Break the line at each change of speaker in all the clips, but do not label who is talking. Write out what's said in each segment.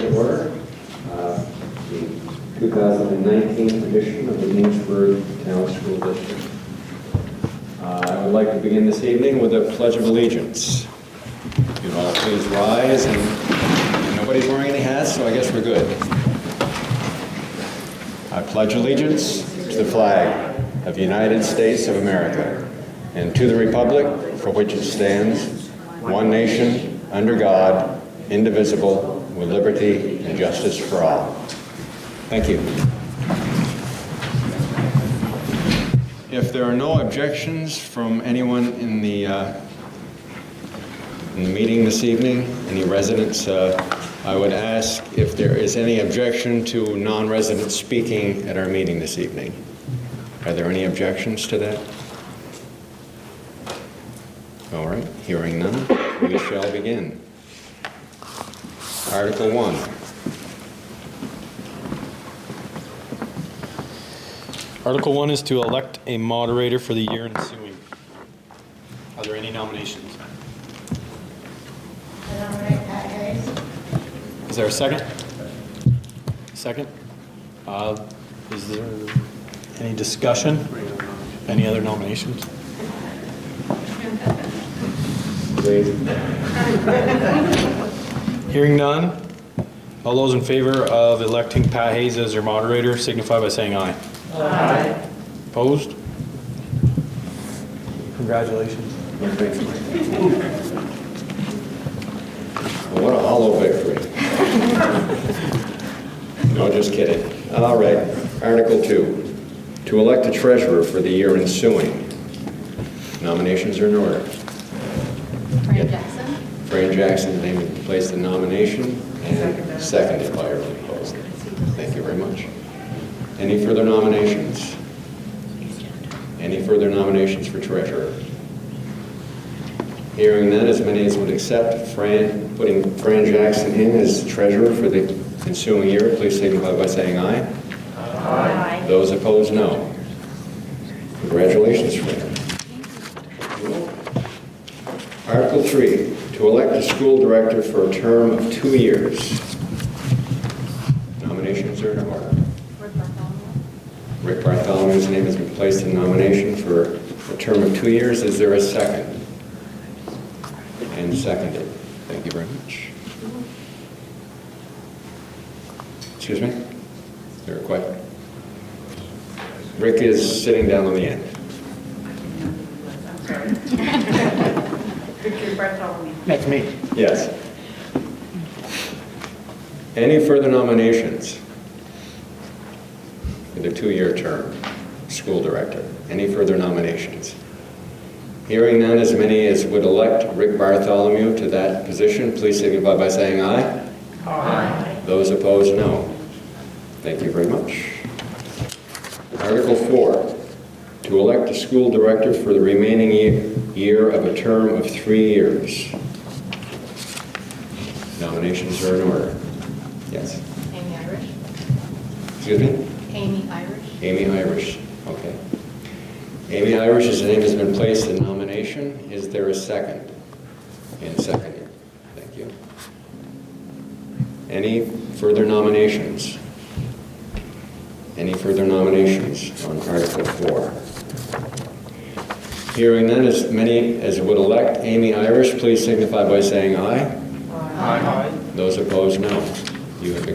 to order. The 2019 edition of the Enosburgh Town School District. I would like to begin this evening with a Pledge of Allegiance. You'd all please rise, and nobody's wearing any hats, so I guess we're good. I pledge allegiance to the flag of the United States of America and to the republic for which it stands, one nation, under God, indivisible, with liberty and justice for all. Thank you. If there are no objections from anyone in the meeting this evening, any residents, I would ask if there is any objection to non-residents speaking at our meeting this evening. Are there any objections to that? All right, hearing none, we shall begin. Article 1.
Article 1 is to elect a moderator for the year ensuing. Are there any nominations?
I nominate Pat Hayes.
Is there a second? Second? Is there any discussion? Any other nominations? Hearing none, all those in favor of electing Pat Hayes as your moderator signify by saying aye.
Aye.
Opposed? Congratulations.
What a hollow victory. No, just kidding. All right, Article 2, to elect a treasurer for the year ensuing. Nominations are in order.
Fran Jackson.
Fran Jackson's name is placed in nomination and seconded by Earl Post. Thank you very much. Any further nominations? Any further nominations for treasurer? Hearing none, as many as would accept putting Fran Jackson in as treasurer for the ensuing year, please signify by saying aye.
Aye.
Those opposed, no. Congratulations, Fran. Article 3, to elect a school director for a term of 2 years. Nominations are in order. Rick Bartholomew's name has been placed in nomination for a term of 2 years. Is there a second? And seconded. Thank you very much. Excuse me? Is there a question? Rick is sitting down on the end.
I'm sorry. Victor Bartholomew.
That's me.
Yes. Any further nominations for the 2-year term, school director? Any further nominations? Hearing none, as many as would elect Rick Bartholomew to that position, please signify by saying aye.
Aye.
Those opposed, no. Thank you very much. Article 4, to elect a school director for the remaining year of a term of 3 years. Nominations are in order. Yes.
Amy Irish.
Excuse me?
Amy Irish.
Amy Irish. Okay. Amy Irish's name has been placed in nomination. Is there a second? And seconded. Thank you. Any further nominations? Any further nominations on Article 4? Hearing none, as many as would elect Amy Irish, please signify by saying aye.
Aye.
Those opposed, no. You have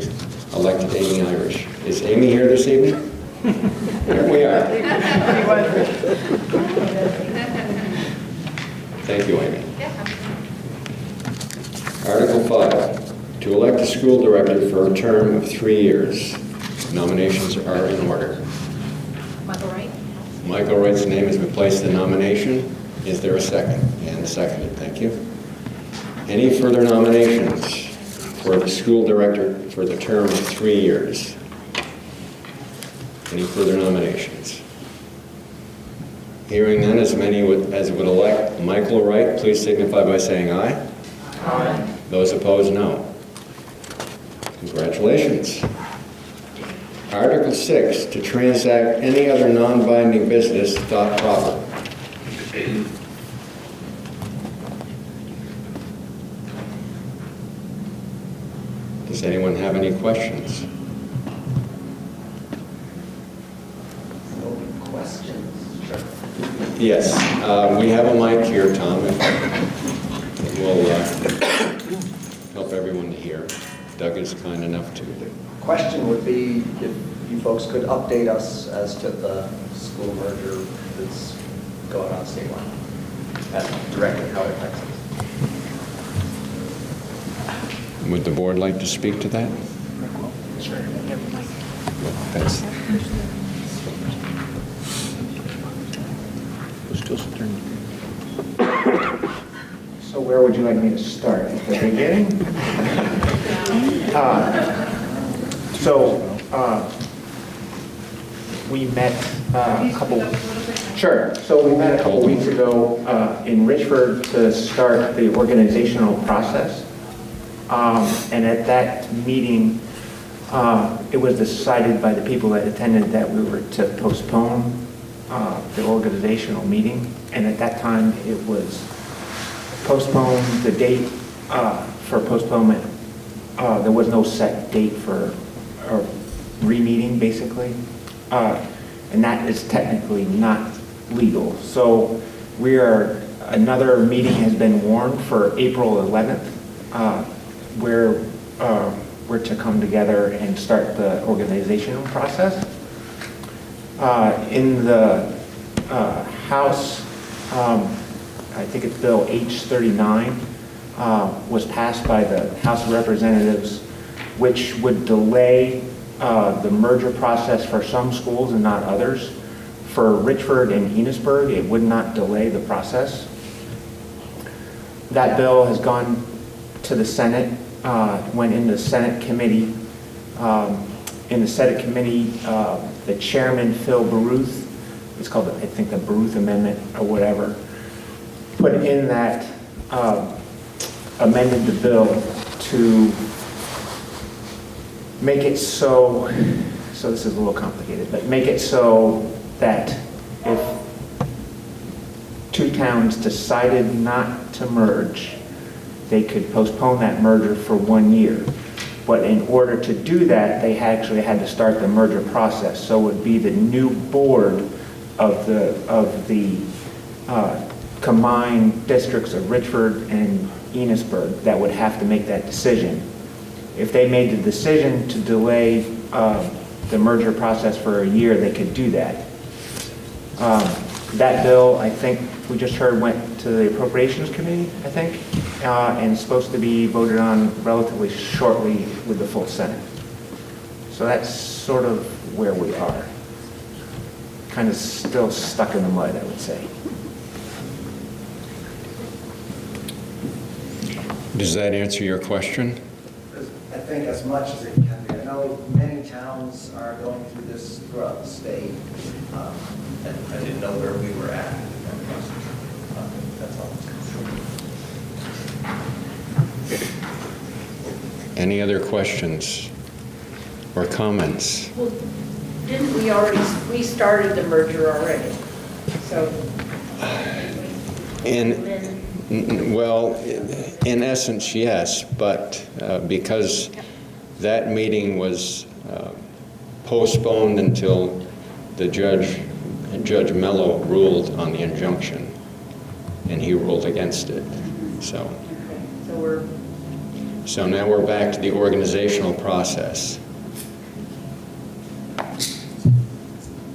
elected Amy Irish. Is Amy here this evening? There we are. Thank you, Amy. Article 5, to elect a school director for a term of 3 years. Nominations are in order.
Michael Wright.
Michael Wright's name has been placed in nomination. Is there a second? And seconded. Thank you. Any further nominations for the school director for the term of 3 years? Any further nominations? Hearing none, as many as would elect Michael Wright, please signify by saying aye.
Aye.
Those opposed, no. Congratulations. Article 6, to transact any other non-binding business thought proper. Does Does anyone have any questions?
No questions? Sure.
Yes, we have a mic here, Tom. It will help everyone to hear. Doug is kind enough to.
Question would be if you folks could update us as to the school merger that's going on statewide, and directly how it affects us.
Would the board like to speak to that? That's,
So where would you like me to start? At the beginning? We met a couple... Sure. So we met a couple weeks ago in Richford to start the organizational process. And at that meeting, it was decided by the people that attended that we were to postpone the organizational meeting. And at that time, it was postponed, the date for postponement. There was no set date for a re-meeting, basically. And that is technically not legal. So another meeting has been warned for April 11th, where we're to come together and start the organizational process. In the House, I think it's Bill H-39, was passed by the House of Representatives, which would delay the merger process for some schools and not others. For Richford and Enosburgh, it would not delay the process. That bill has gone to the Senate, went into the Senate committee. In the Senate committee, the chairman, Phil Baruth, it's called, I think, the Baruth Amendment or whatever, put in that, amended the bill to make it so this is a little complicated, but make it so that if two towns decided not to merge, they could postpone that merger for 1 year. But in order to do that, they actually had to start the merger process. So it would be the new board of the combined districts of Richford and Enosburgh that would have to make that decision. If they made the decision to delay the merger process for a year, they could do that. That bill, I think we just heard, went to the Appropriations Committee, I think, and is supposed to be voted on relatively shortly with the full Senate. So that's sort of where we are. Kind of still stuck in the mud, I would say.
does that answer your question?
I think as much as it can be. I know many towns are going through this throughout the state, and I didn't know where we were at in that process. That's all.
Any other questions or comments?
Well, didn't we started the merger already? So.
Well, in essence, yes, but because that meeting was postponed until Judge Mello ruled on the injunction, and he ruled against it. So now we're back to the organizational process.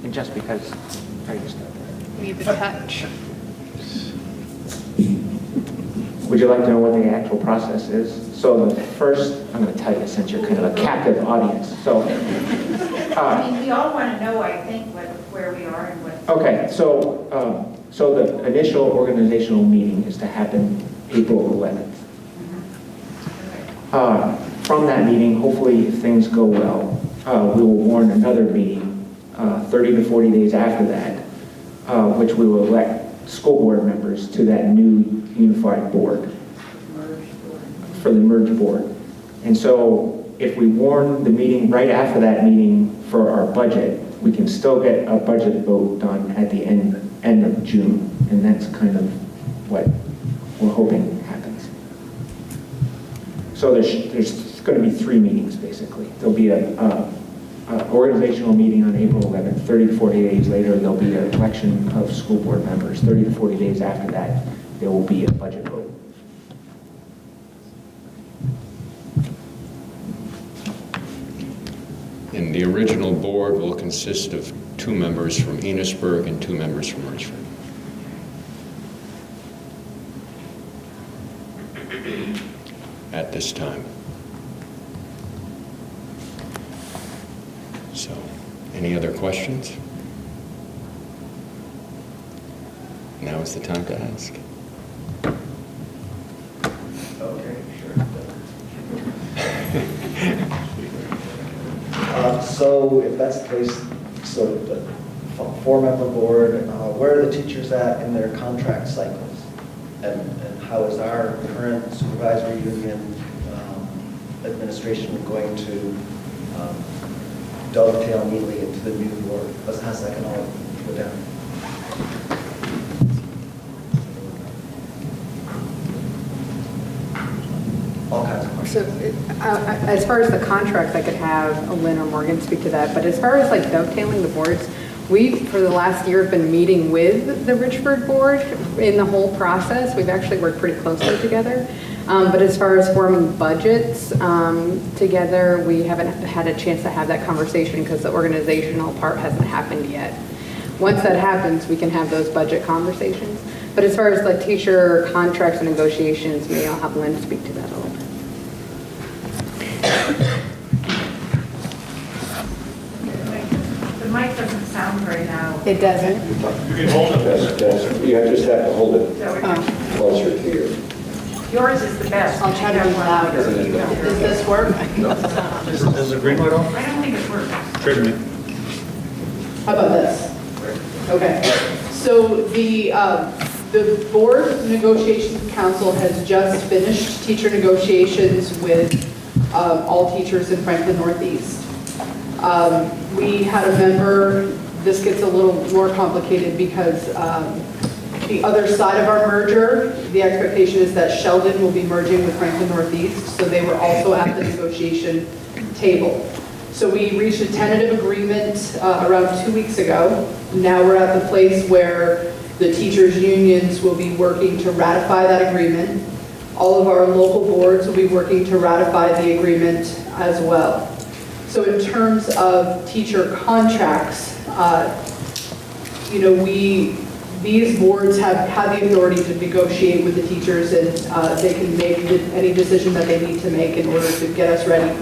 And just because,
We have a touch.
would you like to know what the actual process is? So the first, I'm going to tell you since you're kind of a captive audience. So,
I mean, we all want to know, I think, where we are and what.
okay, so the initial organizational meeting is to happen April 11th. From that meeting, hopefully, if things go well, we will warn another meeting 30 to 40 days after that, which we will elect school board members to that new unified board for the merged board. And so if we warn the meeting right after that meeting for our budget, we can still get a budget vote done at the end of June. And that's kind of what we're hoping happens. So there's going to be 3 meetings, basically. There'll be a organizational meeting on April 11th. 30 to 40 days later, there'll be an election of school board members. 30 to 40 days after that, there will be a budget vote.
And the original board will consist of 2 members from Enosburgh and 2 members from Richford. At this time. So, any other questions? Now is the time to ask.
Okay, sure. So if that's the case, so the 4-member board, where are the teachers at in their contract cycles? And how is our current supervisory union administration going to dovetail neatly into the new board? How's that going to go down? All kinds of questions.
So, as far as the contracts, I could have Lynn or Morgan speak to that, but as far as like dovetailing the boards, we, for the last year, have been meeting with the Richford board in the whole process. We've actually worked pretty closely together. But as far as forming budgets together, we haven't had a chance to have that conversation because the organizational part hasn't happened yet. Once that happens, we can have those budget conversations. But as far as like teacher contracts and negotiations, maybe I'll have Lynn speak to that a little bit.
The mic doesn't sound very loud.
It doesn't?
You just have to hold it
Oh.
closer to you.
Yours is the best.
I'll try to be louder. Does this work?
Is the green light on?
I don't think it works.
Trade me.
How about this? Okay, so the Board Negotiations Council has just finished teacher negotiations with all teachers in Franklin Northeast. We had a member, this gets a little more complicated because the other side of our merger, the expectation is that Sheldon will be merging with Franklin Northeast, so they were also at the negotiation table. So we reached a tentative agreement around 2 weeks ago. Now we're at the place where the teachers' unions will be working to ratify that agreement. All of our local boards will be working to ratify the agreement as well. So in terms of teacher contracts, these boards have the authority to negotiate with the teachers, and they can make any decision that they need to make in order to get us ready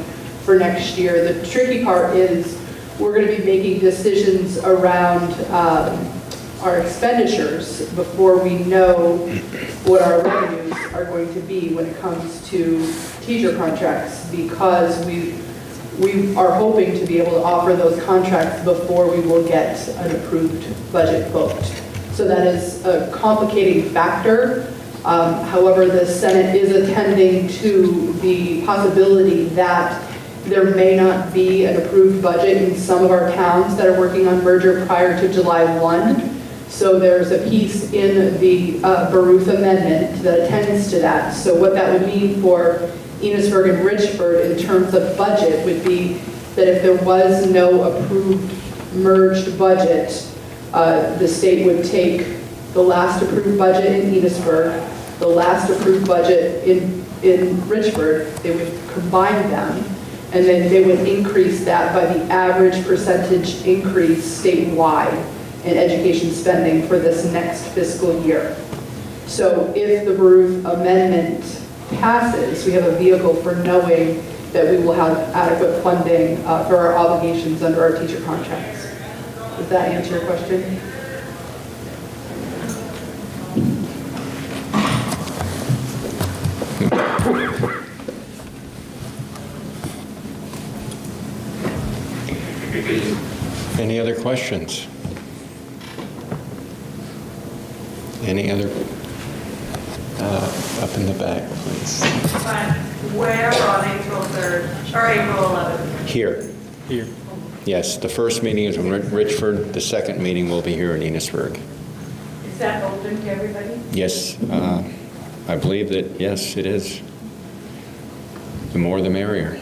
for next year. The tricky part is we're going to be making decisions around our expenditures before we know what our revenues are going to be when it comes to teacher contracts, because we are hoping to be able to offer those contracts before we will get an approved budget booked. So that is a complicating factor. However, the Senate is attending to the possibility that there may not be an approved budget in some of our towns that are working on merger prior to July 1. So there's a piece in the Baruth amendment that attends to that. So what that would mean for Enosburgh and Richford in terms of budget would be that if there was no approved merged budget, the state would take the last approved budget in Enosburgh, the last approved budget in Richford, they would combine them, and then they would increase that by the average percentage increase statewide in education spending for this next fiscal year. So if the Baruth amendment passes, we have a vehicle for knowing that we will have adequate funding for our obligations under our teacher contracts. Does that answer your question?
Any other questions? Any other? Up in the back, please.
But where on April 3rd, or April 11th?
Here.
Here.
Yes, the first meeting is in Richford. The second meeting will be here in Enosburgh.
Is that open to everybody?
Yes, I believe that, yes, it is. The more the merrier.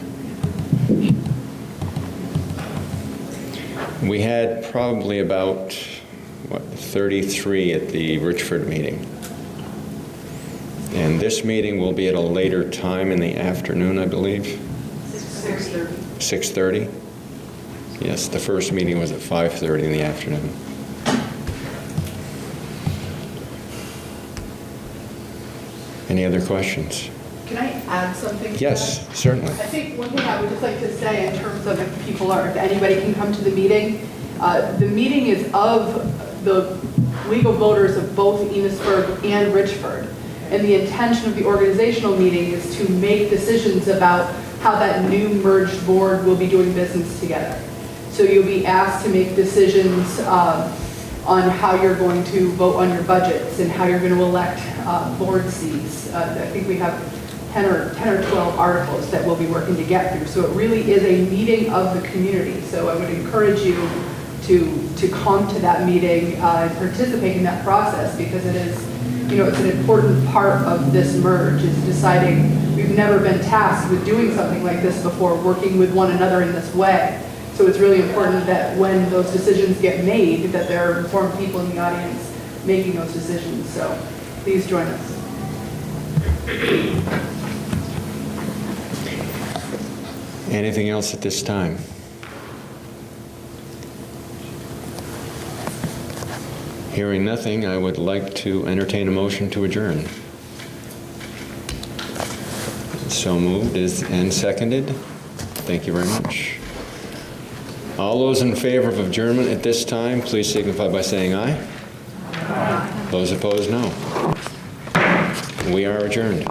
We had probably about, 33 at the Richford meeting. And this meeting will be at a later time in the afternoon, I believe.
6:30.
6:30? Yes, the first meeting was at 5:30 in the afternoon. Any other questions?
Can I add something to
Yes,
that?
certainly.
I think one thing I would just like to say in terms of if anybody can come to the meeting is of the legal voters of both Enosburgh and Richford. And the intention of the organizational meeting is to make decisions about how that new merged board will be doing business together. So you'll be asked to make decisions on how you're going to vote on your budgets and how you're going to elect board seats. I think we have 10 or 12 articles that we'll be working to get through. So it really is a meeting of the community. So I would encourage you to come to that meeting and participate in that process, because it is, it's an important part of this merge, is deciding. We've never been tasked with doing something like this before, working with one another in this way. So it's really important that when those decisions get made, that there are informed people in the audience making those decisions. So please join us.
Anything else at this time? Hearing nothing, I would like to entertain a motion to adjourn. So moved and seconded. Thank you very much. All those in favor of adjournment at this time, please signify by saying aye. Aye. Those opposed, no. We are adjourned.